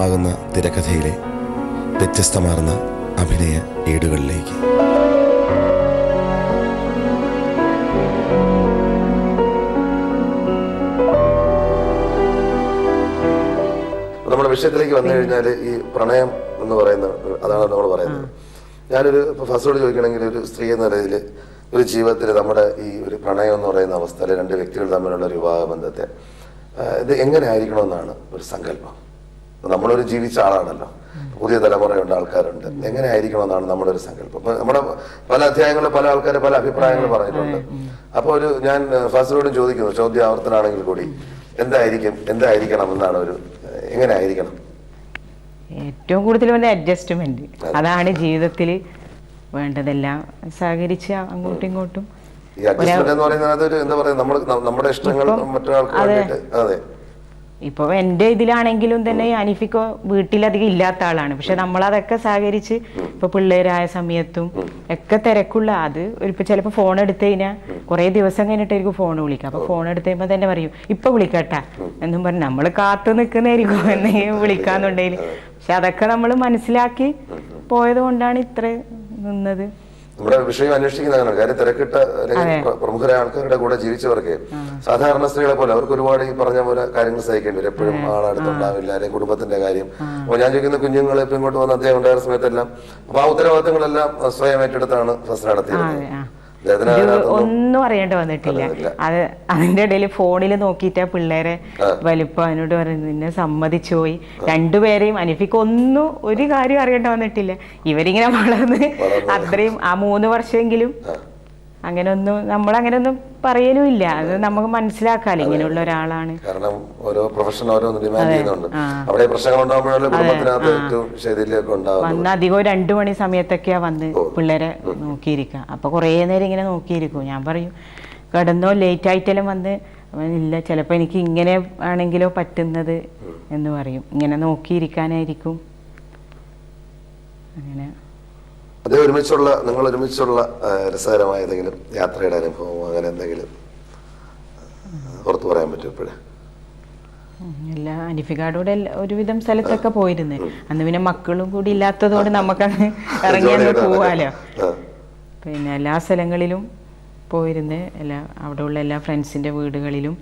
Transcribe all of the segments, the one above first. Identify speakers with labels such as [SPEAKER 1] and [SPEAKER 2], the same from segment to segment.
[SPEAKER 1] വ്യത്യസ്തമാകുന്ന തിരക്കഥയിലെ വ്യത്യസ്തമാർന്ന അഭിനയ ഏടുകളിലേക്ക്. നമ്മുടെ വിഷയത്തിലേക്ക് വന്നു കഴിഞ്ഞാൽ ഈ പ്രണയം എന്ന് പറയുന്നത് അതാണ് നമ്മൾ പറയുന്നത്. ഞാനൊരു ഫസ്റ്റോട് ചോദിക്കണമെങ്കിൽ ഒരു സ്ത്രീ എന്ന നിലയിൽ ഒരു ജീവിതത്തിൽ നമ്മുടെ ഈ ഒരു പ്രണയം എന്ന് പറയുന്ന അവസ്ഥയിൽ രണ്ട് വ്യക്തികൾ തമ്മിലുള്ള ഒരു വിവാഹ ബന്ധത്തെ ഇത് എങ്ങനെ ആയിരിക്കണമെന്നാണ് ഒരു സങ്കല്പം. നമ്മളൊരു ജീവിച്ച ആളാണല്ലോ, പുതിയ തലമുറയുണ്ട്, ആൾക്കാരുണ്ട്. എങ്ങനെ ആയിരിക്കണമെന്നാണ് നമ്മുടെ ഒരു സങ്കല്പം. നമ്മുടെ പല അധ്യായങ്ങളിൽ പല ആൾക്കാർ പല അഭിപ്രായങ്ങൾ പറഞ്ഞിട്ടുണ്ട്. അപ്പോൾ ഞാൻ ഫാസിലോടും ചോദിക്കുന്നു, ചോദ്യ ആവർത്തനാണെങ്കിൽ കൂടി എന്തായിരിക്കണം എന്നാണ് ഒരു എങ്ങനെ ആയിരിക്കണം?
[SPEAKER 2] ഏറ്റവും കൂടുതൽ വേണ്ട അഡ്ജസ്റ്റ്മെന്റ്, അതാണ് ജീവിതത്തിൽ വേണ്ടതെല്ലാം സഹകരിച്ച് അങ്ങോട്ടും ഇങ്ങോട്ടും.
[SPEAKER 1] ഈ അഡ്ജസ്റ്റ്മെന്റ് എന്ന് പറയുന്നത് അതൊരു എന്താ പറയാ, നമ്മുടെ ഇഷ്ടങ്ങൾ മറ്റൊരാൾക്ക് വേണ്ടിയിട്ട്. അതെ,
[SPEAKER 2] ഇപ്പൊ എന്റെ ഇതിലാണെങ്കിലും തന്നെ അനീഫിക്കോ വീട്ടിലധികം ഇല്ലാത്ത ആളാണ്, പക്ഷെ നമ്മളതൊക്കെ സഹകരിച്ച് ഇപ്പൊ പിള്ളേരായ സമയത്തും ഒക്കെ തിരക്കുള്ള അത് ഇപ്പൊ ചിലപ്പോ ഫോൺ എടുത്തു കഴിഞ്ഞാൽ കുറെ ദിവസം കഴിഞ്ഞിട്ടായിരിക്കും ഫോൺ വിളിക്കുക. അപ്പൊ ഫോൺ എടുത്തു കഴിയുമ്പോ തന്നെ പറയും ഇപ്പൊ വിളിക്കട്ടെ എന്നും പറഞ്ഞു നമ്മൾ കാത്തു നിൽക്കുന്നതായിരിക്കും എന്തെങ്കിലും വിളിക്കാന്നുണ്ടെങ്കിൽ. പക്ഷെ അതൊക്കെ നമ്മൾ മനസ്സിലാക്കി പോയത് കൊണ്ടാണ് ഇത്ര നിന്നത്.
[SPEAKER 1] നമ്മുടെ വിഷയം അന്വേഷിക്കുന്നതാണ് കാര്യം. തിരക്കിട്ട അല്ലെങ്കിൽ പ്രമുഖരായ ആൾക്കാരുടെ കൂടെ ജീവിച്ചവർക്ക് സാധാരണ സ്ത്രീകളെ പോലെ അവർക്ക് ഒരുപാട് ഈ പറഞ്ഞ പോലെ കാര്യങ്ങൾ സഹിക്കേണ്ടി വരും. എപ്പോഴും ആളടുത്തുണ്ടാവില്ല, അല്ലെങ്കിൽ കുടുംബത്തിന്റെ കാര്യം. അപ്പോൾ ഞാൻ ചോദിക്കുന്ന കുഞ്ഞുങ്ങൾ ഇപ്പൊ ഇങ്ങോട്ട് വന്ന അദ്ദേഹം ഉണ്ടായ സമയത്തെല്ലാം അപ്പൊ ആ ഉത്തരവാദിത്തങ്ങളെല്ലാം സ്വയം ഏറ്റെടുത്താണ് ഫസ്റ്റ് നടത്തിയത്.
[SPEAKER 2] ഒന്നും അറിയേണ്ടി വന്നിട്ടില്ല. അത് അതിന്റെ ഇടയിൽ ഫോണിൽ നോക്കിയിട്ടാ പിള്ളേരെ വലിപ്പം അതിനോട് പറയുന്നത് നിന്നെ സമ്മതിച്ചു പോയി. രണ്ടുപേരെയും അനീഫിക്ക് ഒന്നും ഒരു കാര്യം അറിയേണ്ടി വന്നിട്ടില്ല. ഇവരിങ്ങനെ വളർന്ന് അത്രയും ആ 3 വർഷമെങ്കിലും അങ്ങനെയൊന്നും നമ്മളങ്ങനെയൊന്നും പറയലും ഇല്ല. അത് നമുക്ക് മനസ്സിലാക്കാലോ ഇങ്ങനെയുള്ള ഒരാളാണ്.
[SPEAKER 1] കാരണം ഓരോ പ്രൊഫഷൻ ഓരോന്ന് ഡിമാൻഡ് ചെയ്യുന്നുണ്ട്. അവിടെ പ്രശ്നങ്ങൾ ഉണ്ടാകുമ്പോഴല്ലേ കുടുംബത്തിനകത്ത് ഏറ്റവും ശൈഥില്യമൊക്കെ ഉണ്ടാവും.
[SPEAKER 2] വന്ന് അധികം 2 മണി സമയത്തൊക്കെയാ വന്ന് പിള്ളേരെ നോക്കിയിരിക്കുക. അപ്പൊ കുറേ നേരം ഇങ്ങനെ നോക്കിയിരിക്കും. ഞാൻ പറയും കിടന്നോ, ലേറ്റ് ആയിട്ടെല്ലാം വന്ന് ഇല്ല ചിലപ്പോൾ എനിക്ക് ഇങ്ങനെ ആണെങ്കിലോ പറ്റുന്നത് എന്ന് പറയും. ഇങ്ങനെ നോക്കിയിരിക്കാനായിരിക്കും. അങ്ങനെ
[SPEAKER 1] അത് നിങ്ങൾ ഒരുമിച്ചുള്ള രസകരമായ ഏതെങ്കിലും യാത്രയുടെ അനുഭവമോ അങ്ങനെ എന്തെങ്കിലും പുറത്തു പറയാൻ പറ്റും? ഇപ്പോഴേ
[SPEAKER 2] എല്ലാ അനീഫിക്കാടൂടെ ഒരുവിധം സ്ഥലത്തൊക്കെ പോയിരുന്നേ. അന്ന് പിന്നെ മക്കളും കൂടി ഇല്ലാത്തതുകൊണ്ട് നമുക്കങ്ങ് ഇറങ്ങിയങ്ങ് പോവാലോ. പിന്നെ എല്ലാ സ്ഥലങ്ങളിലും പോയിരുന്നേ. അവിടെയുള്ള എല്ലാ ഫ്രണ്ട്സിൻ്റെ വീടുകളിലും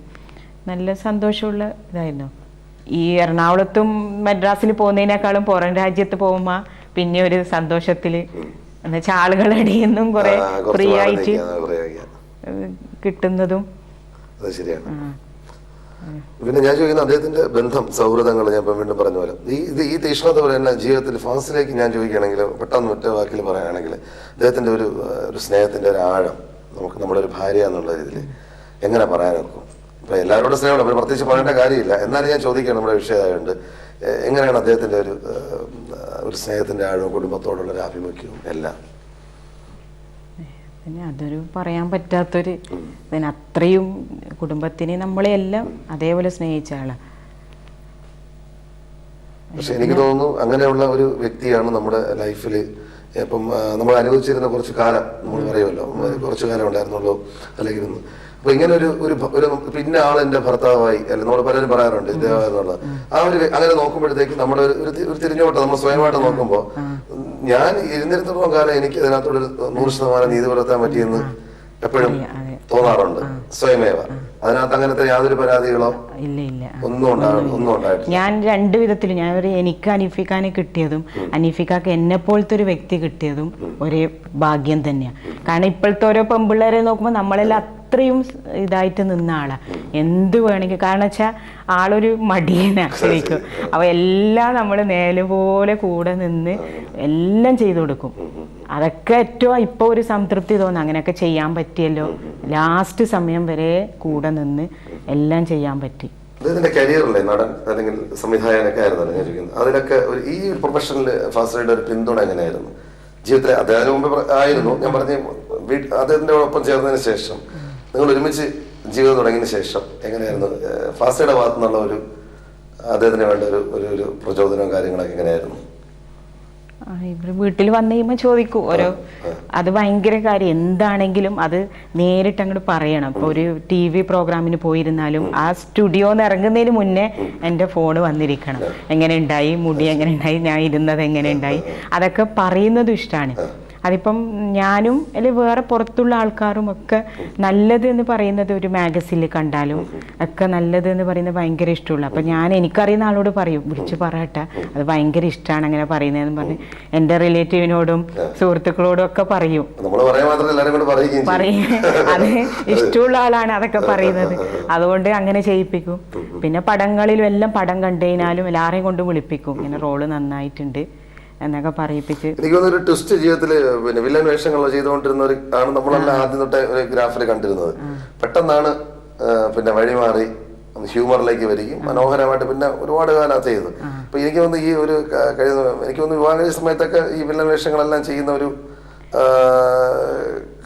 [SPEAKER 2] നല്ല സന്തോഷമുള്ള ഇതായിരുന്നു. ഈ എറണാകുളത്തും മദ്രാസിൽ പോകുന്നതിനേക്കാളും പുറം രാജ്യത്ത് പോകുമ്പോൾ പിന്നെ ഒരു സന്തോഷത്തില് എന്നുവെച്ചാൽ ആളുകളുടെ ഇടയിൽ നിന്നും കുറെ ഫ്രീ ആയിട്ട് കിട്ടുന്നതും.
[SPEAKER 1] പിന്നെ ഞാൻ ചോദിക്കുന്ന അദ്ദേഹത്തിന്റെ ബന്ധം, സൗഹൃദങ്ങൾ ഞാൻ ഇപ്പം വീണ്ടും പറഞ്ഞ പോലെ ഈ തീഷ്ണത പോലെ തന്നെ ജീവിതത്തിൽ ഫാസിലേക്ക് ഞാൻ ചോദിക്കുകയാണെങ്കിൽ പെട്ടെന്ന് ഒറ്റ വാക്കിൽ പറയുകയാണെങ്കിൽ അദ്ദേഹത്തിന്റെ ഒരു സ്നേഹത്തിന്റെ ഒരു ആഴം നമുക്ക് നമ്മുടെ ഒരു ഭാര്യ എന്നുള്ള രീതിയിൽ എങ്ങനെ പറയാനൊക്കും? ഇപ്പൊ എല്ലാവരോടും സ്നേഹമുണ്ട്, പ്രത്യേകിച്ച് പറയേണ്ട കാര്യമില്ല. എന്നാലും ഞാൻ ചോദിക്കുകയാണ്, നമ്മുടെ വിഷയമായുണ്ട്, എങ്ങനെയാണ് അദ്ദേഹത്തിന്റെ ഒരു സ്നേഹത്തിന്റെ ആഴവും കുടുംബത്തോടുള്ള ഒരു ആഭിമുഖ്യവും എല്ലാം?
[SPEAKER 2] പിന്നെ അതൊരു പറയാൻ പറ്റാത്തൊരു അത്രയും കുടുംബത്തിനെ നമ്മളെല്ലാം അതേപോലെ സ്നേഹിച്ച ആളാ.
[SPEAKER 1] പക്ഷെ എനിക്ക് തോന്നുന്നു അങ്ങനെയുള്ള ഒരു വ്യക്തിയാണ് നമ്മുടെ ലൈഫിൽ ഇപ്പം നമ്മൾ അനുഭവിച്ചിരുന്ന കുറച്ച് കാലം നമ്മൾ പറയുമല്ലോ, കുറച്ചു കാലം ഉണ്ടായിരുന്നുള്ളൂ അല്ലെങ്കിൽ. അപ്പൊ ഇങ്ങനെ ഒരു പിന്നെ ആൾ എന്റെ ഭർത്താവായി അല്ലെങ്കിൽ നമ്മൾ പലരും പറയാറുണ്ട് ഇദ്ദേഹം എന്നുള്ളത്. ആ ഒരു അങ്ങനെ നോക്കുമ്പോഴത്തേക്ക് നമ്മുടെ ഒരു തിരിഞ്ഞോട്ടം നമ്മൾ സ്വയമായിട്ട് നോക്കുമ്പോൾ ഞാൻ ഇരുന്നിരുന്നിടത്തോളം കാലം എനിക്ക് അതിനകത്തോടൊരു 100% നീതി പുലർത്താൻ പറ്റിയെന്ന് എപ്പോഴും തോന്നാറുണ്ട് സ്വയമേവ. അതിനകത്ത് അങ്ങനത്തെ യാതൊരു പരാതികളോ ഒന്നും ഉണ്ടായിട്ടില്ല.
[SPEAKER 2] ഞാൻ 2 വിധത്തിലും ഞാൻ എനിക്ക് അനീഫിക്കാനെ കിട്ടിയതും അനീഫിക്കാക്ക് എന്നെ പോലത്തെ ഒരു വ്യക്തി കിട്ടിയതും ഒരേ ഭാഗ്യം തന്നെയാണ്. കാരണം ഇപ്പോഴത്തെ ഓരോ പെൺപിള്ളേരെ നോക്കുമ്പോൾ നമ്മളെല്ലാം അത്രയും ഇതായിട്ട് നിന്ന ആളാ. എന്ത് വേണമെങ്കിൽ, കാരണം വെച്ചാൽ ആളൊരു മടിയനാണ് ശരിക്കും. അപ്പൊ എല്ലാം നമ്മൾ നേലുപോലെ കൂടെ നിന്ന് എല്ലാം ചെയ്തു കൊടുക്കും. അതൊക്കെ ഏറ്റവും ഇപ്പൊ ഒരു സംതൃപ്തി തോന്നുന്നു. അങ്ങനെയൊക്കെ ചെയ്യാൻ പറ്റിയല്ലോ, ലാസ്റ്റ് സമയം വരെ കൂടെ നിന്ന് എല്ലാം ചെയ്യാൻ പറ്റി.
[SPEAKER 1] അദ്ദേഹത്തിന്റെ കരിയറിലെ നടൻ അല്ലെങ്കിൽ സംവിധായകനൊക്കെ ആയിരുന്നല്ലോ ഞാൻ ചോദിക്കുന്നത്. അതിലൊക്കെ ഈ പ്രൊഫഷനിൽ ഫാസിലിന്റെ ഒരു പിന്തുണ എങ്ങനെയായിരുന്നു ജീവിതത്തിൽ? അദ്ദേഹത്തിന് മുമ്പ് ആയിരുന്നു, ഞാൻ പറഞ്ഞ അദ്ദേഹത്തിന്റെ ഒപ്പം ചേർന്നതിന് ശേഷം നിങ്ങൾ ഒരുമിച്ച് ജീവിതം തുടങ്ങിയതിന് ശേഷം എങ്ങനെയായിരുന്നു ഫാസിയുടെ ഭാഗത്തു നിന്നുള്ള ഒരു അദ്ദേഹത്തിന് വേണ്ട ഒരു പ്രചോദനവും കാര്യങ്ങളൊക്കെ എങ്ങനെയായിരുന്നു?
[SPEAKER 2] ഇവര് വീട്ടിൽ വന്നു കഴിയുമ്പോൾ ചോദിക്കും ഓരോ, അത് ഭയങ്കര കാര്യം. എന്താണെങ്കിലും അത് നേരിട്ട് അങ്ങോട്ട് പറയണം. ഇപ്പോൾ ഒരു TV പ്രോഗ്രാമിന് പോയിരുന്നാലും ആ സ്റ്റുഡിയോന്ന് ഇറങ്ങുന്നതിന് മുന്നേ എൻ്റെ ഫോണ് വന്നിരിക്കണം. എങ്ങനെ ഉണ്ടായി, മുടി എങ്ങനെ ഉണ്ടായി, ഞാൻ ഇരുന്നത് എങ്ങനെ ഉണ്ടായി, അതൊക്കെ പറയുന്നതും ഇഷ്ടമാണ്. അതിപ്പം ഞാനും അല്ലെങ്കിൽ വേറെ പുറത്തുള്ള ആൾക്കാരും ഒക്കെ നല്ലത് എന്ന് പറയുന്നത് ഒരു മാഗസിനിൽ കണ്ടാലും ഒക്കെ നല്ലത് എന്ന് പറയുന്നത് ഭയങ്കര ഇഷ്ടമുള്ളൂ. അപ്പം ഞാൻ എനിക്കറിയുന്ന ആളോട് പറയും, വിളിച്ച് പറയട്ടെ, അത് ഭയങ്കര ഇഷ്ടമാണ് അങ്ങനെ പറയുന്നതെന്ന് പറഞ്ഞ് എൻ്റെ റിലേറ്റീവിനോടും സുഹൃത്തുക്കളോടും ഒക്കെ പറയും. പറയും അത് ഇഷ്ടമുള്ള ആളാണ് അതൊക്കെ പറയുന്നത്, അതുകൊണ്ട് അങ്ങനെ ചെയ്യിപ്പിക്കും. പിന്നെ പടങ്ങളിലും എല്ലാം പടം കണ്ടുകഴിഞ്ഞാലും എല്ലാവരെയും കൊണ്ട് വിളിപ്പിക്കും, ഇങ്ങനെ റോള് നന്നായിട്ടുണ്ട് എന്നൊക്കെ പറയിപ്പിച്ച്.
[SPEAKER 1] എനിക്ക് തോന്നുന്നു ഒരു ട്വിസ്റ്റ് ജീവിതത്തില് പിന്നെ വില്ലൻ വേഷങ്ങൾ ചെയ്തുകൊണ്ടിരുന്നവർ ആണ് നമ്മളെല്ലാം ആദ്യം തൊട്ടേ ഒരു ഗ്രാഫിൽ കണ്ടിരുന്നത്. പെട്ടെന്നാണ് പിന്നെ വഴിമാറി ഹ്യൂമറിലേക്ക് വരികയും മനോഹരമായിട്ട് പിന്നെ ഒരുപാട് കാലം ചെയ്തു. അപ്പൊ എനിക്ക് തോന്നുന്നു ഈ ഒരു എനിക്ക് തോന്നുന്നു വിവാഹ സമയത്തൊക്കെ ഈ വില്ലൻ വേഷങ്ങളെല്ലാം ചെയ്യുന്ന ഒരു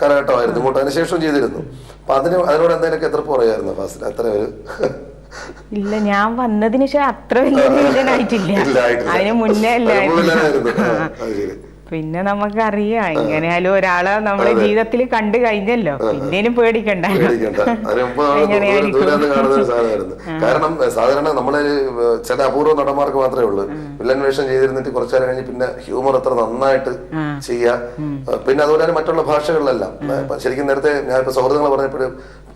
[SPEAKER 1] കാലഘട്ടമായിരുന്നു. ഇങ്ങോട്ട് അതിനുശേഷം ചെയ്തിരുന്നു. അപ്പൊ അതിനോട് എന്തെങ്കിലുമൊക്കെ എതിർപ്പ് പറയായിരുന്നു ഫാസിൽ? അത്ര ഒരു
[SPEAKER 2] ഇല്ല, ഞാൻ വന്നതിന് ശേഷം അത്ര വലിയ വില്ലനായിട്ടില്ല, അതിന് മുന്നേ അല്ലായിരുന്നു. പിന്നെ നമുക്കറിയാം എങ്ങനെയാലും ഒരാളെ നമ്മുടെ ജീവിതത്തിൽ കണ്ടു കഴിഞ്ഞല്ലോ, പിന്നേനും പേടിക്കണ്ട.
[SPEAKER 1] കാരണം സാധാരണ നമ്മളെ ചില അപൂർവ നടന്മാർക്ക് മാത്രമേ ഉള്ളൂ വില്ലൻ വേഷം ചെയ്തിരുന്നിട്ട് കുറച്ചാലും കഴിഞ്ഞ് പിന്നെ ഹ്യൂമർ അത്ര നന്നായിട്ട് ചെയ്യാ. പിന്നെ അതുപോലെ തന്നെ മറ്റുള്ള ഭാഷകളിലെല്ലാം ശരിക്കും നേരത്തെ ഞാൻ ഇപ്പൊ സൗഹൃദങ്ങൾ പറഞ്ഞപ്പോഴും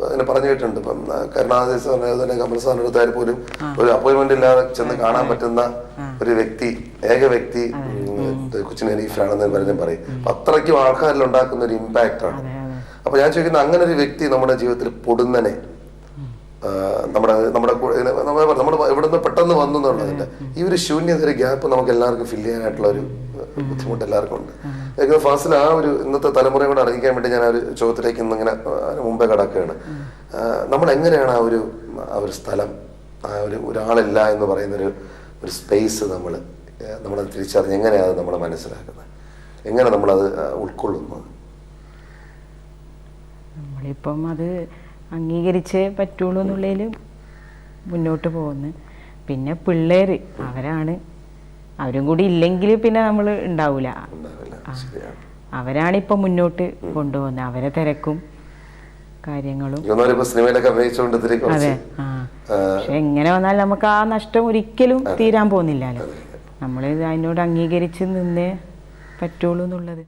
[SPEAKER 1] അങ്ങനെ പറഞ്ഞു കേട്ടിട്ടുണ്ട്. ഇപ്പം കരുണാനിധി സാറിനെ കമൽ സാറിന്റെ അടുത്തായാലും പോലും ഒരു അപ്പോയിന്റ്മെന്റ് ഇല്ലാതെ ചെന്ന് കാണാൻ പറ്റുന്ന ഒരു വ്യക്തി, ഏക വ്യക്തി കൊച്ചിൻ ഹനീഫാണെന്ന് പറഞ്ഞാൽ പറയും. അത്രയ്ക്കും ആൾക്കാരിൽ ഉണ്ടാക്കുന്ന ഒരു ഇമ്പാക്റ്റ് ആണ്. അപ്പൊ ഞാൻ ചോദിക്കുന്നത്, അങ്ങനെ ഒരു വ്യക്തി നമ്മുടെ ജീവിതത്തിൽ പൊടുന്നനെ നമ്മുടെ ഇവിടുന്ന് പെട്ടെന്ന് വന്നു എന്നുള്ളതിന്റെ ഈ ഒരു ശൂന്യത, ഒരു ഗ്യാപ്പ് നമുക്ക് എല്ലാവർക്കും ഫില്ല് ചെയ്യാനായിട്ടുള്ള ഒരു ബുദ്ധിമുട്ട് എല്ലാവർക്കും ഉണ്ട്. എനിക്ക് ഫാസിൽ ആ ഒരു ഇന്നത്തെ തലമുറയെ കൂടെ അറിയിക്കാൻ വേണ്ടി ഞാൻ ആ ഒരു ചോദ്യത്തിലേക്ക് ഇന്നിങ്ങനെ മുമ്പേ കടക്കുകയാണ്. നമ്മൾ എങ്ങനെയാണ് ആ ഒരു സ്ഥലം, ആ ഒരാളില്ല എന്ന് പറയുന്നൊരു സ്പേസ് നമ്മളത് തിരിച്ചറിഞ്ഞ് എങ്ങനെയാണ് നമ്മൾ മനസ്സിലാക്കുന്നത്, എങ്ങനെ നമ്മളത് ഉൾക്കൊള്ളുന്നത്?
[SPEAKER 2] നമ്മളിപ്പം അത് അംഗീകരിച്ചേ പറ്റുള്ളൂ എന്നുള്ളതിൽ മുന്നോട്ട് പോകുന്നു. പിന്നെ പിള്ളേർ അവരും കൂടി ഇല്ലെങ്കിൽ പിന്നെ നമ്മൾ ഉണ്ടാവില്ല. അവരാണിപ്പം മുന്നോട്ട് കൊണ്ടുപോകുന്നത്, അവരെ തിരക്കും കാര്യങ്ങളും.
[SPEAKER 1] അതെ,
[SPEAKER 2] പക്ഷെ എങ്ങനെ വന്നാലും നമുക്ക് ആ നഷ്ടം ഒരിക്കലും തീരാൻ പോകുന്നില്ലല്ലോ. നമ്മൾ അതിനോട് അംഗീകരിച്ച് നിന്നേ പറ്റുള്ളൂ എന്നുള്ളത്.